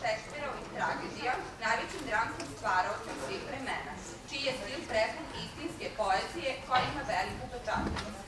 Šekspirovih tragedija najvećim dramskim stvaraocem svih vremena, čiji je stil prepun istinske poezije koja ima veliku upečatljivost.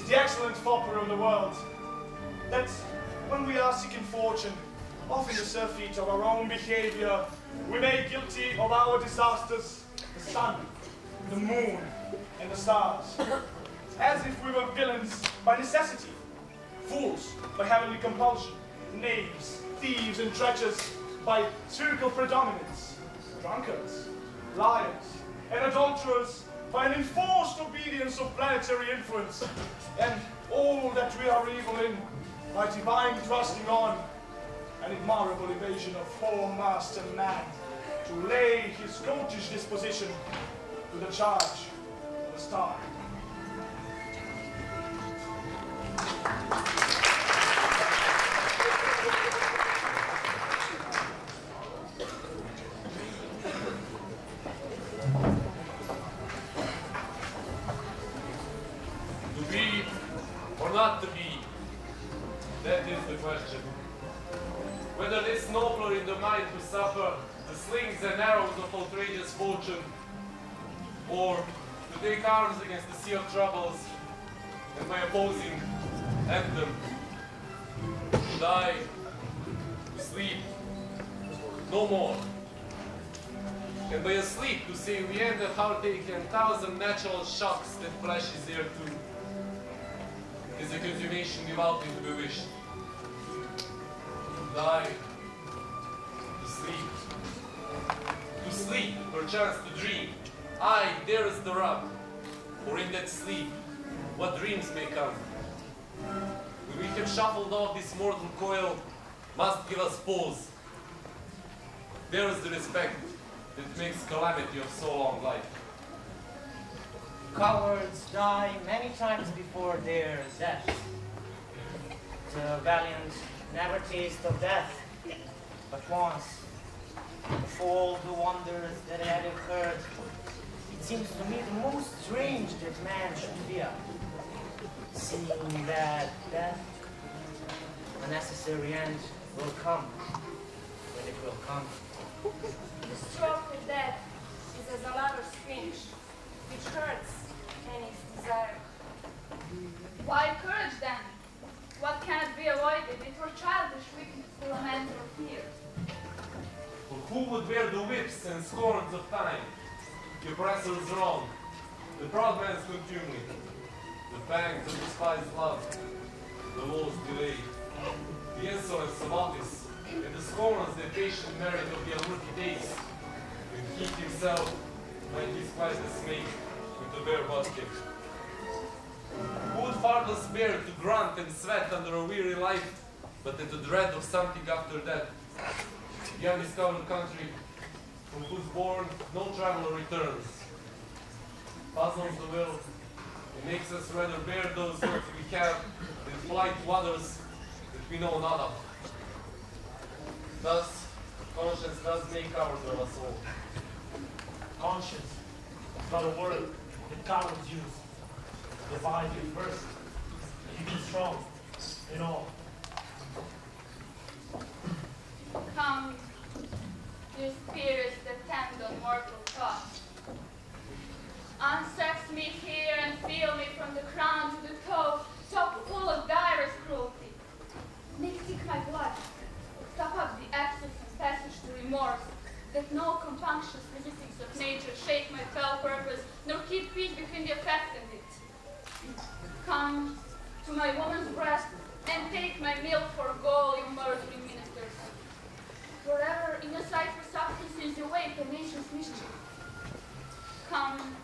The excellent folklore of the world, that when we are seeking fortune, often the surfeit of our own behavior, we make guilty of our disasters the sun, the moon, and the stars, as if we were villains by necessity, fools by heavenly compulsion, knaves, thieves, and treacherous by spherical predominance, drunkards, liars, and adulterers by an enforced obedience of planetary influence, and all that we are evil in by divine trusting on an admirable evasion of foremaster man to lay his goatish disposition to the charge of a star. Not to be, that is the question. Whether it is nobler in the mind to suffer the slings and arrows of outrageous fortune, or to take arms against the sea of troubles, and by opposing, end them, to die, to sleep, no more. And by asleep to say we end the heartache and thousand natural shocks that flesh is there to, is a consummation devoutly to be wished. To die, to sleep, perchance to dream. Aye, there is the rub, for in that sleep, what dreams may come. When we have shuffled off this mortal coil, must give us pause. There is the respect that makes calamity of so long life. Cowards die many times before their death. The valiant never taste of death, but once. Of all the wonders that I have heard, it seems to me the most strange that man should fear, seeing that death, a necessary end, will come when it will come. The stroke of death is as a lover's finish, which hurts any desire. Why courage then? What cannot be avoided? It were childish weakness to lament or fear. For who would bear the whips and scorns of time, the oppressor's wrong, the proud man's contumely, the pangs of despised love, the law's delay, the insolence of office, and the scorns the patient merit of the unworthy days, when he himself might his quietness make with the bare basket. Who would farthest bear to grunt and sweat under a weary life, but at the dread of something after death, the undiscovered country from whose bourne no traveler returns, puzzles the will, and makes us rather bear those hurts we have than fly to others that we know not of. Thus, conscience does make ours of us all. Conscience is but a word that cowards use. Divide you first, and be strong in all. Come, you spirits that tend on mortal thoughts. Unsex me here and feel me from the crown to the toe, so full of direst cruelty. Come to my woman's breast and take my milk for gold, you murdering ministers. Forever in a sight for substances await the nation's mischief. Come,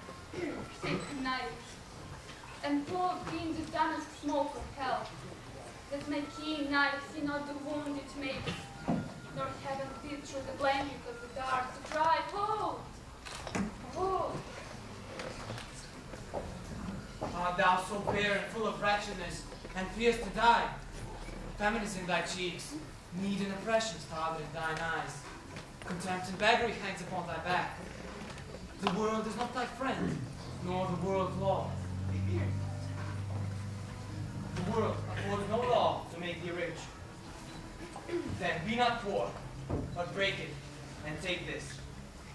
take knives, and pour in the damask smoke of hell, that my keen knife see not the wound it makes, nor heaven beat through the blanket of the dark to cry, hold! Hold! Art thou so bare and full of wretchedness, and fears to die? Famine is in thy cheeks, need and oppression starved in thine eyes. Contempt and beggary hangs upon thy back. The world is not thy friend, nor the world's law. The world affords no law to make thee rich. Then be not poor, but break it, and take this.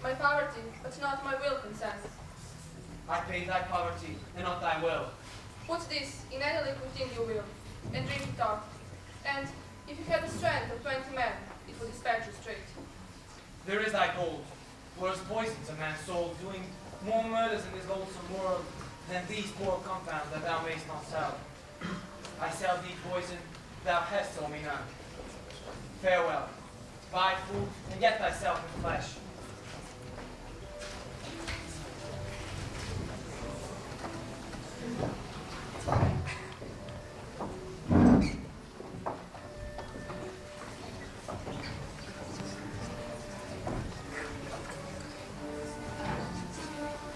My poverty, but not my will consents. I pay thy poverty, and not thy will. Put this in any liquid thing you will, and drink it off. And if you had the strength of 20 men, it would dispatch you straight. There is thy gold, worse poisons a man's soul, doing more murders in this loathsome world than these poor compounds that thou mayst not sell. I sell thee poison, thou hast sold me none. Farewell, buy food, and get thyself in flesh.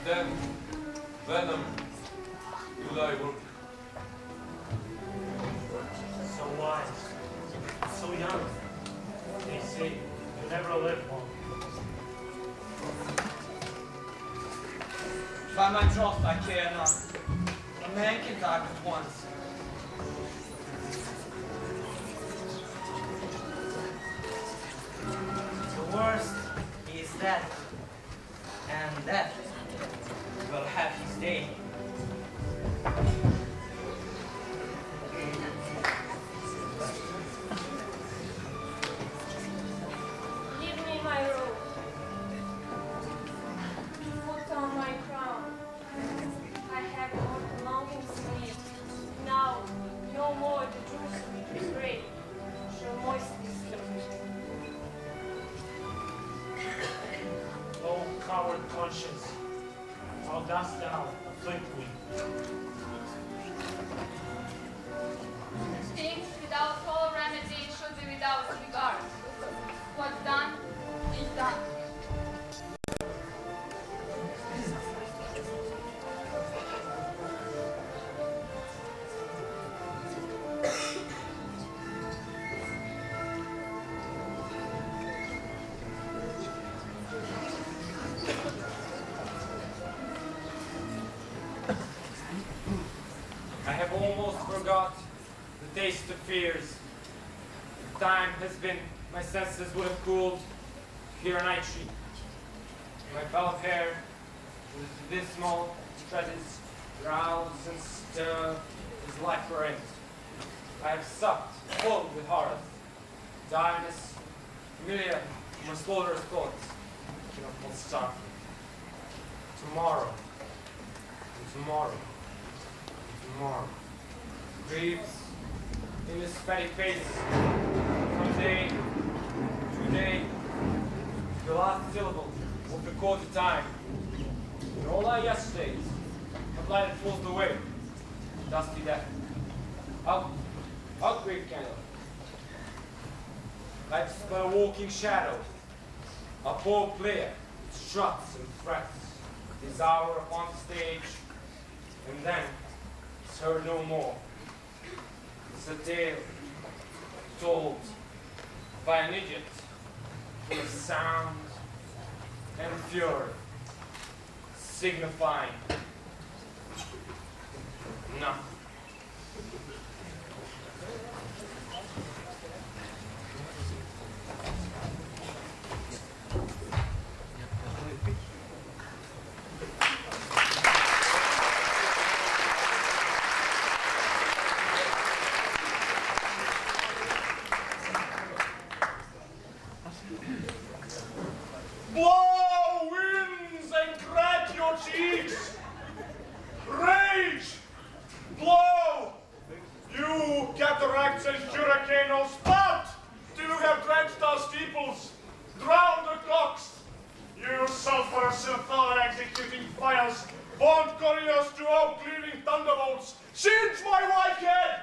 Then, venom, do thy work. So wise, so young. They say you never live long. By my troth I care not. A man can die but once. The worst is death, and death will have his day. Give me my robe. Put on my crown. I have no longing sleep. Now, no more the juice of spray shall moist this skin. O coward conscience, how dost thou afflict me? Things without all remedy should be without regard. What's done is done. I have almost forgot the taste of fears. The time has been my senses would have cooled to hear a night sheep. My belt hair with dismal treads rouse and stir is like rain. I have supped full with horrors, direness, familiar to my slaughterous thoughts, cannot hold stark. Tomorrow, and tomorrow. Tomorrow. Grieves in his fatty face from day to day. The last syllable of the quarter time. And all our yesterdays have lighted forth the way. Dusty death. Out great candle. Life's but a walking shadow. A poor player struts and frets his hour upon the stage, and then heard no more. It's a tale told by an idiot full of sound and fury, signifying nothing. Blow winds and crack your cheeks! Rage! Blow cataracts and hurricanes spout. Do you have drenched our steeples, drowned the clocks? You sulphur executing fires, born couriers to out-cleaving thunderbolts, singe my white head!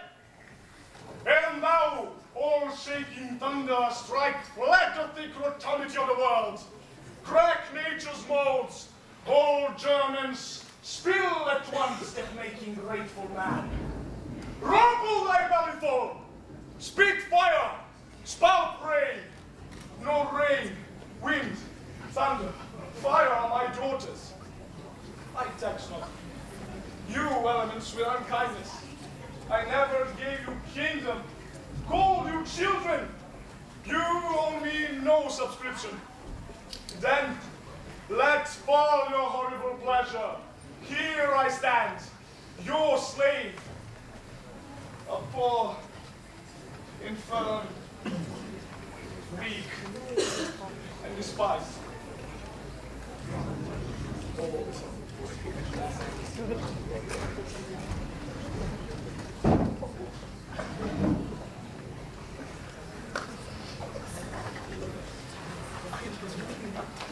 And now, all shaking thunder, strike flat the thick rotundity of the world, crack nature's molds, all Germans spill at once that making grateful man. Rumble thy bellyful, spit fire, spout rain, no rain, wind, thunder, fire are my daughters. I tax not you elements with unkindness. I never gave you kingdom, called you children. You owe me no subscription. Then let fall your horrible pleasure. Here I stand, your slave, a poor, infirm, weak, and despised.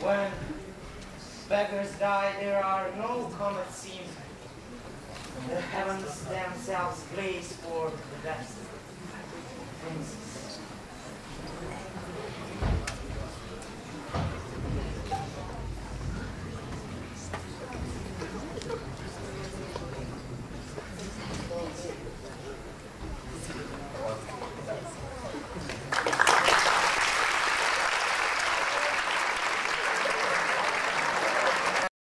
When beggars die, there are no comets seen. The heavens themselves blaze for the best princes.